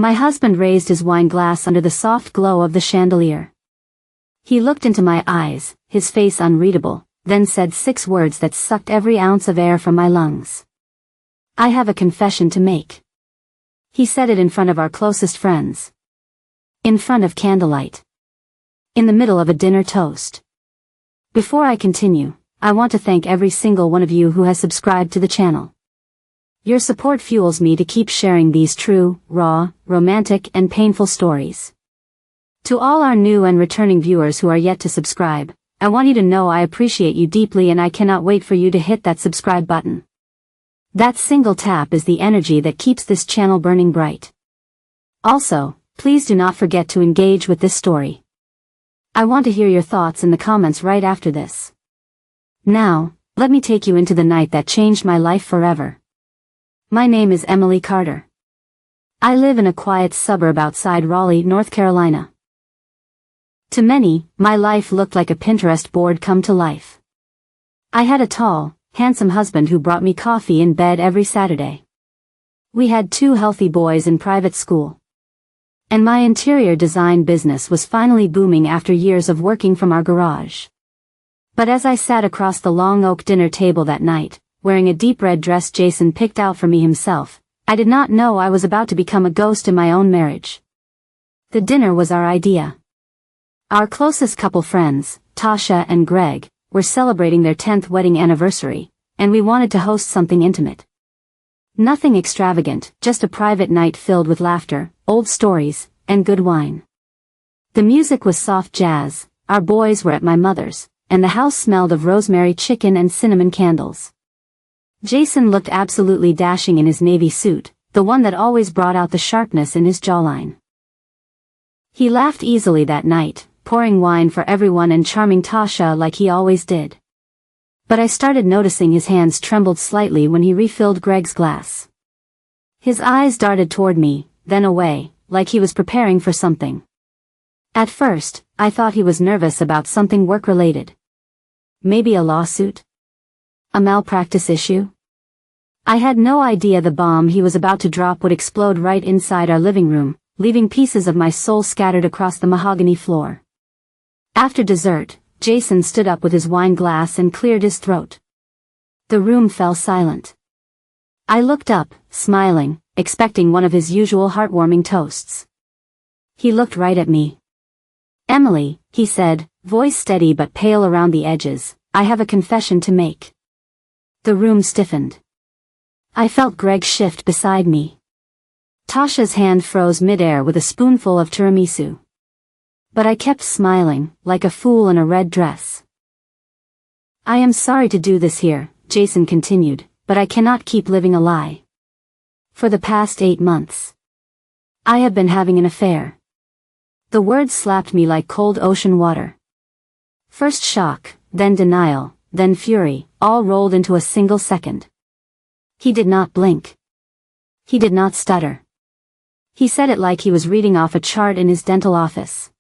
My husband raised his wine glass under the soft glow of the chandelier. He looked into my eyes, his face unreadable, then said 6 words that sucked every ounce of air from my lungs. "I have a confession to make." He said it in front of our closest friends. In front of candlelight. In the middle of a dinner toast. Before I continue, I want to thank every single one of you who has subscribed to the channel. Your support fuels me to keep sharing these true, raw, romantic and painful stories. To all our new and returning viewers who are yet to subscribe, I want you to know I appreciate you deeply and I cannot wait for you to hit that subscribe button. That single tap is the energy that keeps this channel burning bright. Also, please do not forget to engage with this story. I want to hear your thoughts in the comments right after this. Now, let me take you into the night that changed my life forever. My name is Emily Carter. I live in a quiet suburb outside Raleigh, North Carolina. To many, my life looked like a Pinterest board come to life. I had a tall, handsome husband who brought me coffee in bed every Saturday. We had 2 healthy boys in private school. And my interior design business was finally booming after years of working from our garage. But as I sat across the long oak dinner table that night, wearing a deep red dress Jason picked out for me himself, I did not know I was about to become a ghost in my own marriage. The dinner was our idea. Our closest couple friends, Tasha and Greg, were celebrating their 10th wedding anniversary, and we wanted to host something intimate. Nothing extravagant, just a private night filled with laughter, old stories, and good wine. The music was soft jazz, our boys were at my mother's, and the house smelled of rosemary chicken and cinnamon candles. Jason looked absolutely dashing in his navy suit, the one that always brought out the sharpness in his jawline. He laughed easily that night, pouring wine for everyone and charming Tasha like he always did. But I started noticing his hands trembled slightly when he refilled Greg's glass. His eyes darted toward me, then away, like he was preparing for something. At first, I thought he was nervous about something work-related. Maybe a lawsuit? A malpractice issue? I had no idea the bomb he was about to drop would explode right inside our living room, leaving pieces of my soul scattered across the mahogany floor. After dessert, Jason stood up with his wine glass and cleared his throat. The room fell silent. I looked up, smiling, expecting one of his usual heartwarming toasts. He looked right at me. "Emily," he said, voice steady but pale around the edges, "I have a confession to make." The room stiffened. I felt Greg shift beside me. Tasha's hand froze midair with a spoonful of tiramisu. But I kept smiling, like a fool in a red dress. "I am sorry to do this here," Jason continued, "but I cannot keep living a lie. For the past 8 months, I have been having an affair." The words slapped me like cold ocean water. First shock, then denial, then fury, all rolled into a single second. He did not blink. He did not stutter. He said it like he was reading off a chart in his dental office.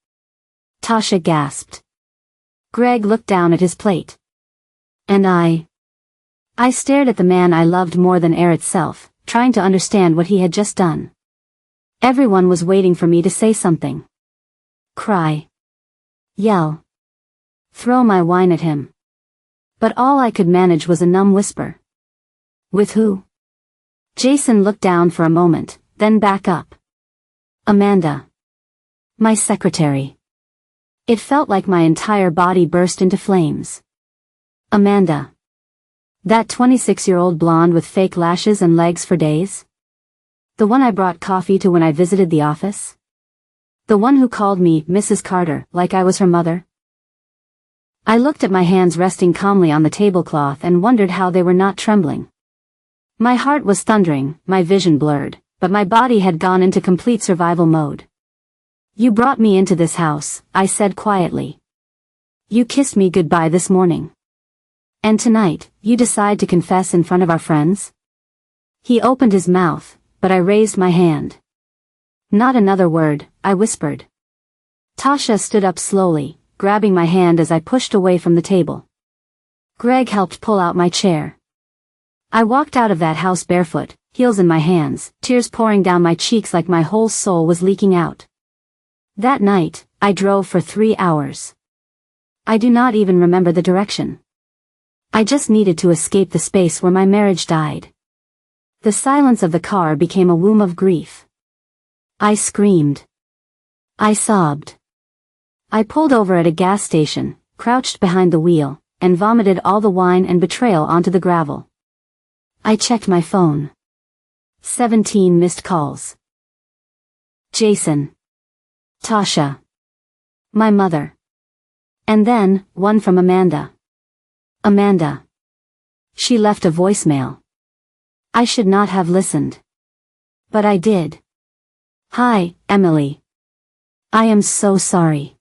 Tasha gasped. Greg looked down at his plate. And I stared at the man I loved more than air itself, trying to understand what he had just done. Everyone was waiting for me to say something. Cry. Yell. Throw my wine at him. But all I could manage was a numb whisper. "With who?" Jason looked down for a moment, then back up. "Amanda. My secretary." It felt like my entire body burst into flames. Amanda. That 26-year-old blonde with fake lashes and legs for days? The one I brought coffee to when I visited the office? The one who called me Mrs. Carter like I was her mother? I looked at my hands resting calmly on the tablecloth and wondered how they were not trembling. My heart was thundering, my vision blurred, but my body had gone into complete survival mode. "You brought me into this house," I said quietly. "You kissed me goodbye this morning. And tonight, you decide to confess in front of our friends?" He opened his mouth, but I raised my hand. "Not another word," I whispered. Tasha stood up slowly, grabbing my hand as I pushed away from the table. Greg helped pull out my chair. I walked out of that house barefoot, heels in my hands, tears pouring down my cheeks like my whole soul was leaking out. That night, I drove for 3 hours. I do not even remember the direction. I just needed to escape the space where my marriage died. The silence of the car became a womb of grief. I screamed. I sobbed. I pulled over at a gas station, crouched behind the wheel, and vomited all the wine and betrayal onto the gravel. I checked my phone. 17 missed calls. Jason. Tasha. My mother. And then, one from Amanda. Amanda. She left a voicemail. I should not have listened. But I did. Hi, Emily. I am so sorry.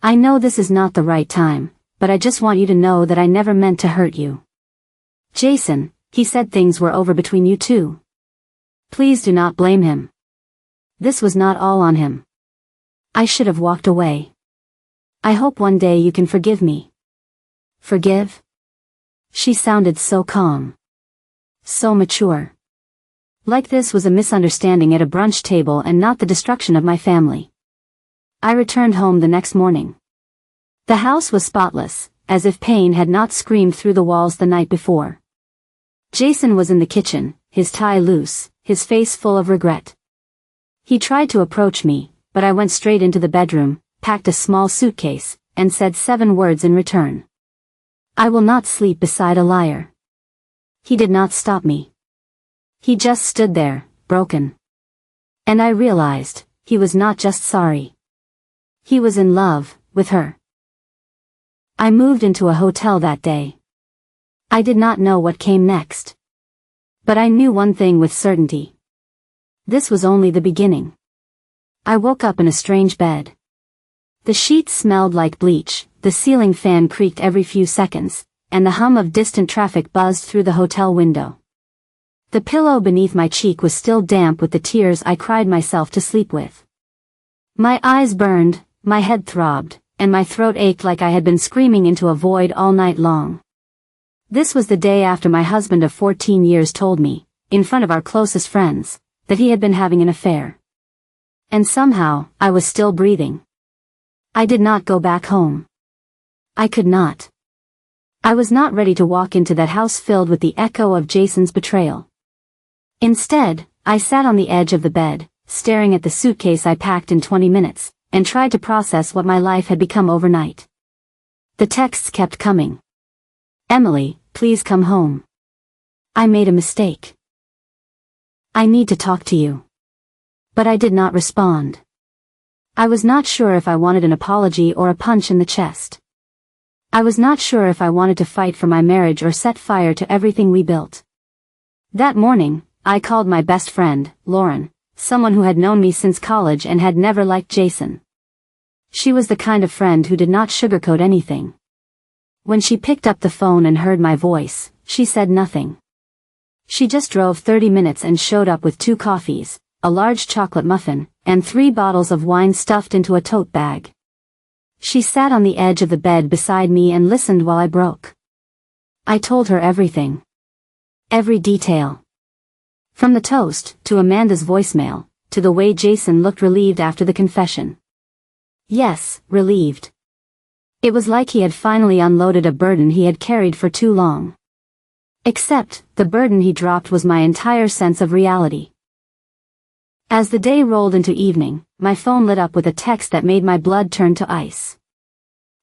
I know this is not the right time, but I just want you to know that I never meant to hurt you. Jason, he said things were over between you two. Please do not blame him. This was not all on him. I should have walked away. I hope one day you can forgive me. Forgive? She sounded so calm. So mature. Like this was a misunderstanding at a brunch table and not the destruction of my family. I returned home the next morning. The house was spotless, as if pain had not screamed through the walls the night before. Jason was in the kitchen, his tie loose, his face full of regret. He tried to approach me, but I went straight into the bedroom, packed a small suitcase, and said 7 words in return. I will not sleep beside a liar. He did not stop me. He just stood there, broken. And I realized, he was not just sorry. He was in love, with her. I moved into a hotel that day. I did not know what came next. But I knew one thing with certainty. This was only the beginning. I woke up in a strange bed. The sheets smelled like bleach, the ceiling fan creaked every few seconds, and the hum of distant traffic buzzed through the hotel window. The pillow beneath my cheek was still damp with the tears I cried myself to sleep with. My eyes burned, my head throbbed, and my throat ached like I had been screaming into a void all night long. This was the day after my husband of 14 years told me, in front of our closest friends, that he had been having an affair. And somehow, I was still breathing. I did not go back home. I could not. I was not ready to walk into that house filled with the echo of Jason's betrayal. Instead, I sat on the edge of the bed, staring at the suitcase I packed in 20 minutes, and tried to process what my life had become overnight. The texts kept coming. Emily, please come home. I made a mistake. I need to talk to you. But I did not respond. I was not sure if I wanted an apology or a punch in the chest. I was not sure if I wanted to fight for my marriage or set fire to everything we built. That morning, I called my best friend, Lauren, someone who had known me since college and had never liked Jason. She was the kind of friend who did not sugarcoat anything. When she picked up the phone and heard my voice, she said nothing. She just drove 30 minutes and showed up with 2 coffees, a large chocolate muffin, and 3 bottles of wine stuffed into a tote bag. She sat on the edge of the bed beside me and listened while I broke. I told her everything. Every detail. From the toast, to Amanda's voicemail, to the way Jason looked relieved after the confession. Yes, relieved. It was like he had finally unloaded a burden he had carried for too long. Except, the burden he dropped was my entire sense of reality. As the day rolled into evening, my phone lit up with a text that made my blood turn to ice.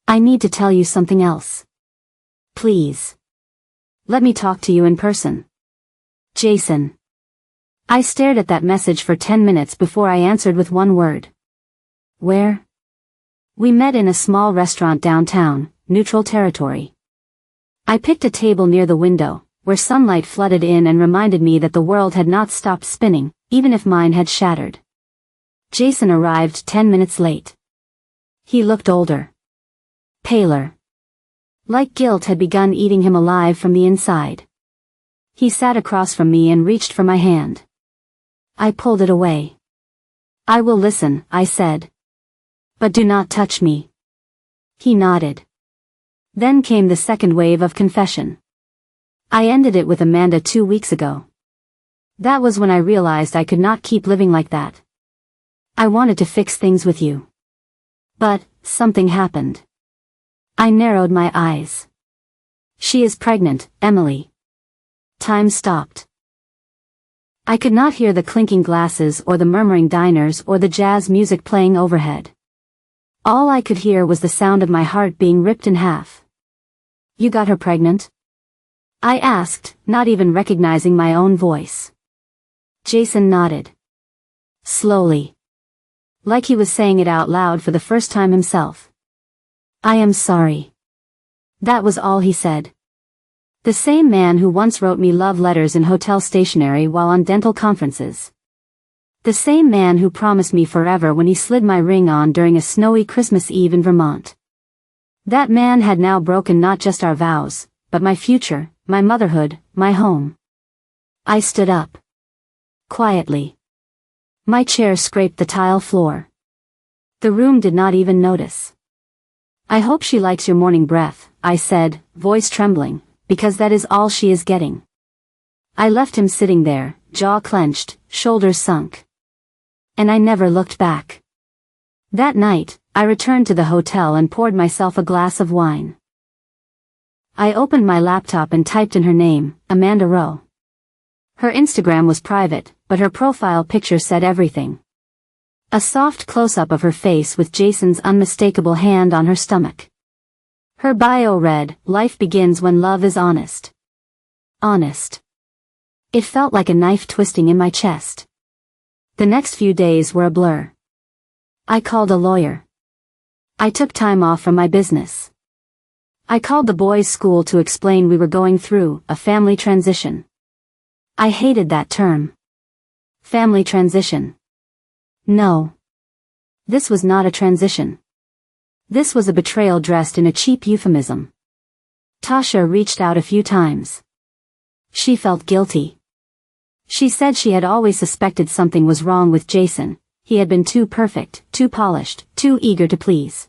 I need to tell you something else. Please. Let me talk to you in person. Jason. I stared at that message for 10 minutes before I answered with one word. Where? We met in a small restaurant downtown, neutral territory. I picked a table near the window, where sunlight flooded in and reminded me that the world had not stopped spinning, even if mine had shattered. Jason arrived 10 minutes late. He looked older. Paler. Like guilt had begun eating him alive from the inside. He sat across from me and reached for my hand. I pulled it away. I will listen, I said. But do not touch me. He nodded. Then came the second wave of confession. I ended it with Amanda 2 weeks ago. That was when I realized I could not keep living like that. I wanted to fix things with you. But, something happened. I narrowed my eyes. She is pregnant, Emily. Time stopped. I could not hear the clinking glasses or the murmuring diners or the jazz music playing overhead. All I could hear was the sound of my heart being ripped in half. You got her pregnant? I asked, not even recognizing my own voice. Jason nodded. Slowly. Like he was saying it out loud for the first time himself. I am sorry. That was all he said. The same man who once wrote me love letters in hotel stationery while on dental conferences. The same man who promised me forever when he slid my ring on during a snowy Christmas Eve in Vermont. That man had now broken not just our vows, but my future, my motherhood, my home. I stood up. Quietly. My chair scraped the tile floor. The room did not even notice. I hope she likes your morning breath, I said, voice trembling, because that is all she is getting. I left him sitting there, jaw clenched, shoulders sunk. And I never looked back. That night, I returned to the hotel and poured myself a glass of wine. I opened my laptop and typed in her name, Amanda Rowe. Her Instagram was private, but her profile picture said everything. A soft close-up of her face with Jason's unmistakable hand on her stomach. Her bio read, "Life begins when love is honest." Honest. It felt like a knife twisting in my chest. The next few days were a blur. I called a lawyer. I took time off from my business. I called the boys' school to explain we were going through a family transition. I hated that term. Family transition. No. This was not a transition. This was a betrayal dressed in a cheap euphemism. Tasha reached out a few times. She felt guilty. She said she had always suspected something was wrong with Jason. He had been too perfect, too polished, too eager to please.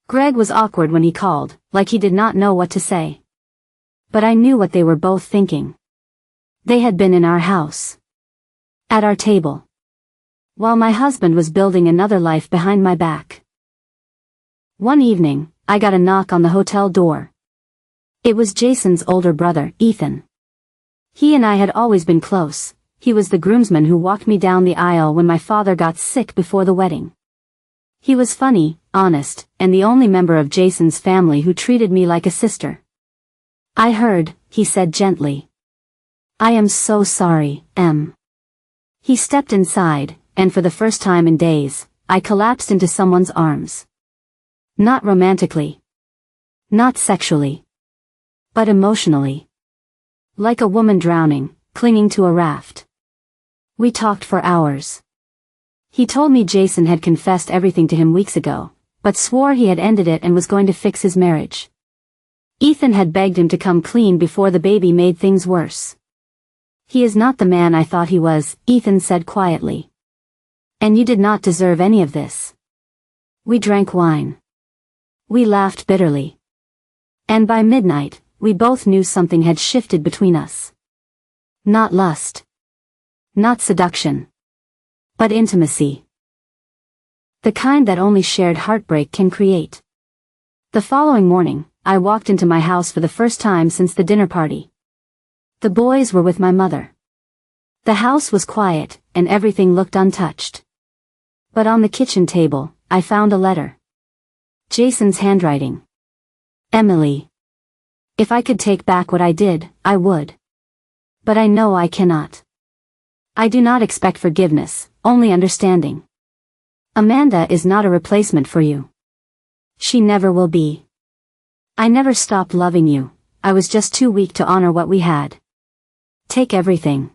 Greg was awkward when he called, like he did not know what to say. But I knew what they were both thinking. They had been in our house. At our table. While my husband was building another life behind my back. One evening, I got a knock on the hotel door. It was Jason's older brother, Ethan. He and I had always been close. He was the groomsman who walked me down the aisle when my father got sick before the wedding. He was funny, honest, and the only member of Jason's family who treated me like a sister. I heard, he said gently. I am so sorry, Em. He stepped inside, and for the first time in days, I collapsed into someone's arms. Not romantically. Not sexually. But emotionally. Like a woman drowning, clinging to a raft. We talked for hours. He told me Jason had confessed everything to him weeks ago, but swore he had ended it and was going to fix his marriage. Ethan had begged him to come clean before the baby made things worse. He is not the man I thought he was, Ethan said quietly. And you did not deserve any of this. We drank wine. We laughed bitterly. And by midnight, we both knew something had shifted between us. Not lust. Not seduction. But intimacy. The kind that only shared heartbreak can create. The following morning, I walked into my house for the first time since the dinner party. The boys were with my mother. The house was quiet, and everything looked untouched. But on the kitchen table, I found a letter. Jason's handwriting. Emily. If I could take back what I did, I would. But I know I cannot. I do not expect forgiveness, only understanding. Amanda is not a replacement for you. She never will be. I never stopped loving you, I was just too weak to honor what we had. Take everything.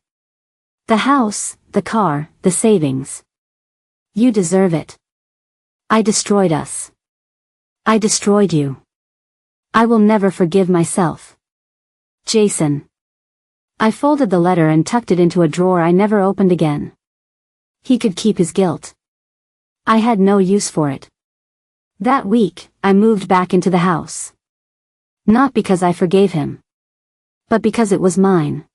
The house, the car, the savings. You deserve it. I destroyed us. I destroyed you. I will never forgive myself. Jason. I folded the letter and tucked it into a drawer I never opened again. He could keep his guilt. I had no use for it. That week, I moved back into the house. Not because I forgave him. But because it was mine.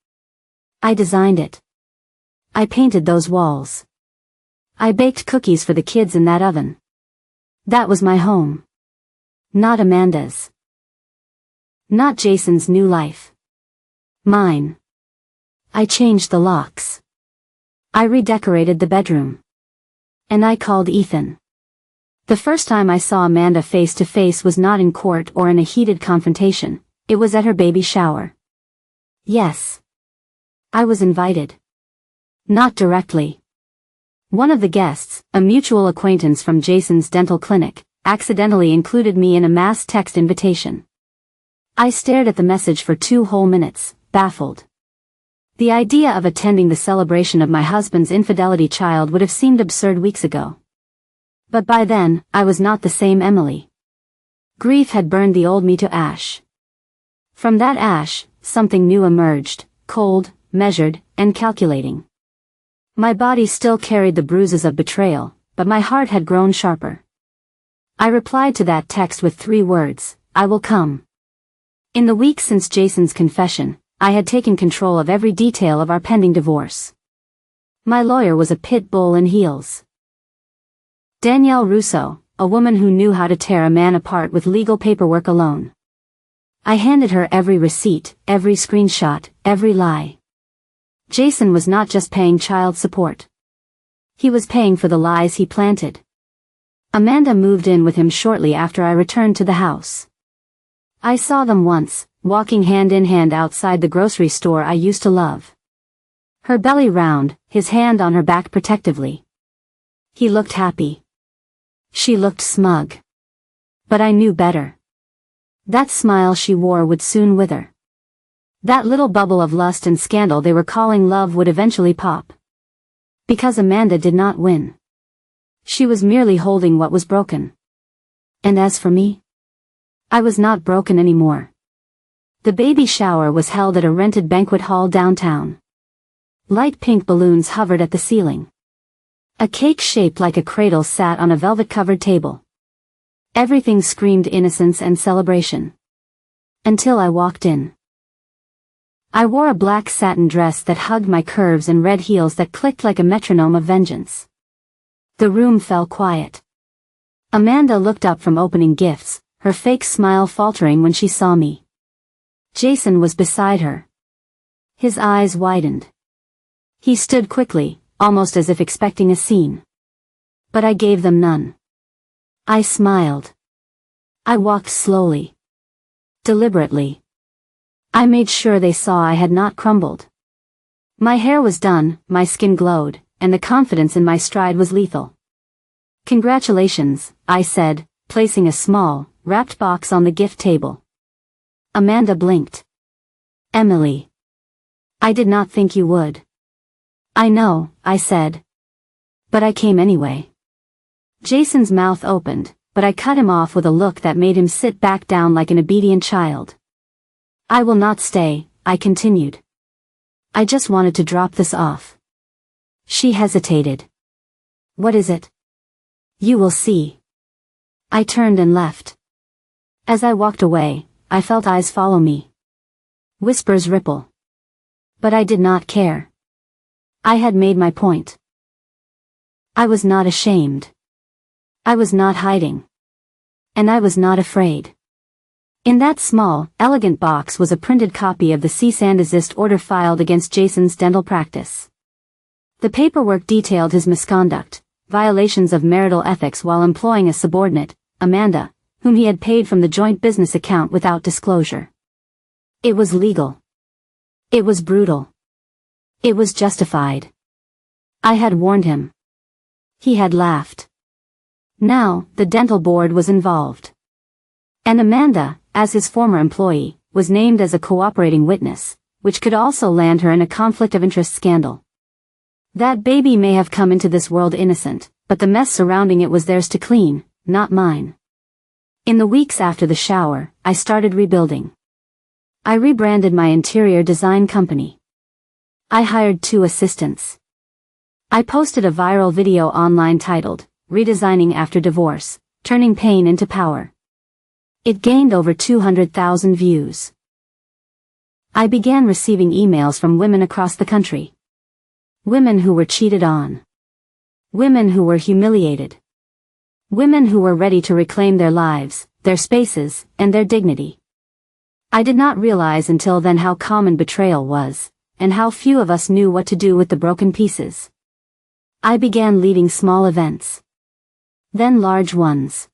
I designed it. I painted those walls. I baked cookies for the kids in that oven. That was my home. Not Amanda's. Not Jason's new life. Mine. I changed the locks. I redecorated the bedroom. And I called Ethan. The first time I saw Amanda face to face was not in court or in a heated confrontation, it was at her baby shower. Yes. I was invited. Not directly. One of the guests, a mutual acquaintance from Jason's dental clinic, accidentally included me in a mass text invitation. I stared at the message for 2 whole minutes, baffled. The idea of attending the celebration of my husband's infidelity child would have seemed absurd weeks ago. But by then, I was not the same Emily. Grief had burned the old me to ash. From that ash, something new emerged, cold, measured, and calculating. My body still carried the bruises of betrayal, but my heart had grown sharper. I replied to that text with 3 words, I will come. In the weeks since Jason's confession, I had taken control of every detail of our pending divorce. My lawyer was a pit bull in heels. Danielle Russo, a woman who knew how to tear a man apart with legal paperwork alone. I handed her every receipt, every screenshot, every lie. Jason was not just paying child support. He was paying for the lies he planted. Amanda moved in with him shortly after I returned to the house. I saw them once, walking hand in hand outside the grocery store I used to love. Her belly round, his hand on her back protectively. He looked happy. She looked smug. But I knew better. That smile she wore would soon wither. That little bubble of lust and scandal they were calling love would eventually pop. Because Amanda did not win. She was merely holding what was broken. And as for me, I was not broken anymore. The baby shower was held at a rented banquet hall downtown. Light pink balloons hovered at the ceiling. A cake shaped like a cradle sat on a velvet-covered table. Everything screamed innocence and celebration. Until I walked in. I wore a black satin dress that hugged my curves and red heels that clicked like a metronome of vengeance. The room fell quiet. Amanda looked up from opening gifts, her fake smile faltering when she saw me. Jason was beside her. His eyes widened. He stood quickly, almost as if expecting a scene. But I gave them none. I smiled. I walked slowly. Deliberately. I made sure they saw I had not crumbled. My hair was done, my skin glowed, and the confidence in my stride was lethal. Congratulations, I said, placing a small, wrapped box on the gift table. Amanda blinked. Emily. I did not think you would. I know, I said. But I came anyway. Jason's mouth opened, but I cut him off with a look that made him sit back down like an obedient child. I will not stay, I continued. I just wanted to drop this off. She hesitated. What is it? You will see. I turned and left. As I walked away, I felt eyes follow me. Whispers ripple. But I did not care. I had made my point. I was not ashamed. I was not hiding. And I was not afraid. In that small, elegant box was a printed copy of the cease and desist order filed against Jason's dental practice. The paperwork detailed his misconduct, violations of marital ethics while employing a subordinate, Amanda, whom he had paid from the joint business account without disclosure. It was legal. It was brutal. It was justified. I had warned him. He had laughed. Now, the dental board was involved. And Amanda, as his former employee, was named as a cooperating witness, which could also land her in a conflict of interest scandal. That baby may have come into this world innocent, but the mess surrounding it was theirs to clean, not mine. In the weeks after the shower, I started rebuilding. I rebranded my interior design company. I hired 2 assistants. I posted a viral video online titled, Redesigning After Divorce, Turning Pain into Power. It gained over 200,000 views. I began receiving emails from women across the country. Women who were cheated on. Women who were humiliated. Women who were ready to reclaim their lives, their spaces, and their dignity. I did not realize until then how common betrayal was, and how few of us knew what to do with the broken pieces. I began leading small events. Then large ones.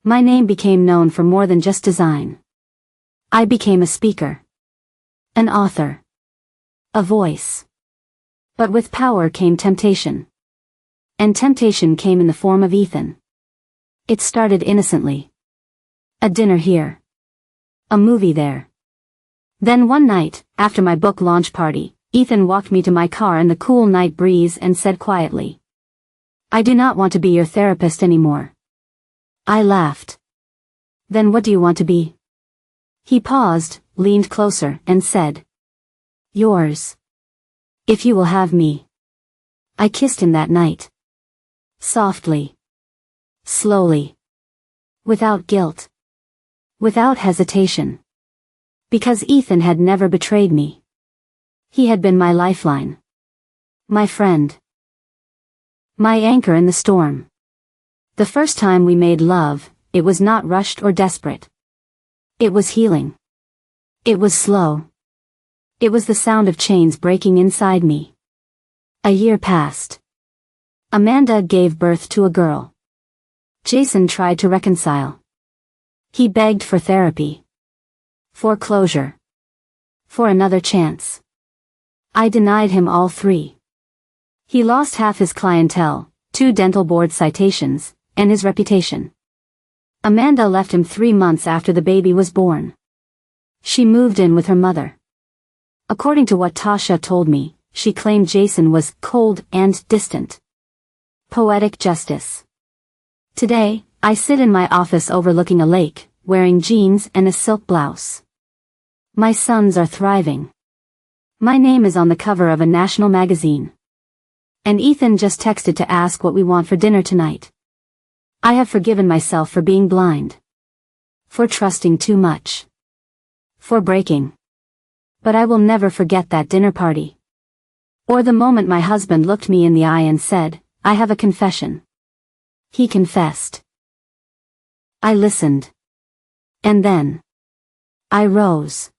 My name became known for more than just design. I became a speaker. An author. A voice. But with power came temptation. And temptation came in the form of Ethan. It started innocently. A dinner here. A movie there. Then one night, after my book launch party, Ethan walked me to my car in the cool night breeze and said quietly, "I do not want to be your therapist anymore." I laughed. "Then what do you want to be?" He paused, leaned closer, and said, "Yours. If you will have me." I kissed him that night. Softly. Slowly. Without guilt. Without hesitation. Because Ethan had never betrayed me. He had been my lifeline. My friend. My anchor in the storm. The first time we made love, it was not rushed or desperate. It was healing. It was slow. It was the sound of chains breaking inside me. A year passed. Amanda gave birth to a girl. Jason tried to reconcile. He begged for therapy. For closure. For another chance. I denied him all three. He lost half his clientele, 2 dental board citations, and his reputation. Amanda left him 3 months after the baby was born. She moved in with her mother. According to what Tasha told me, she claimed Jason was cold and distant. Poetic justice. Today, I sit in my office overlooking a lake, wearing jeans and a silk blouse. My sons are thriving. My name is on the cover of a national magazine. And Ethan just texted to ask what we want for dinner tonight. I have forgiven myself for being blind. For trusting too much. For breaking. But I will never forget that dinner party. Or the moment my husband looked me in the eye and said, "I have a confession." He confessed. I listened. And then I rose.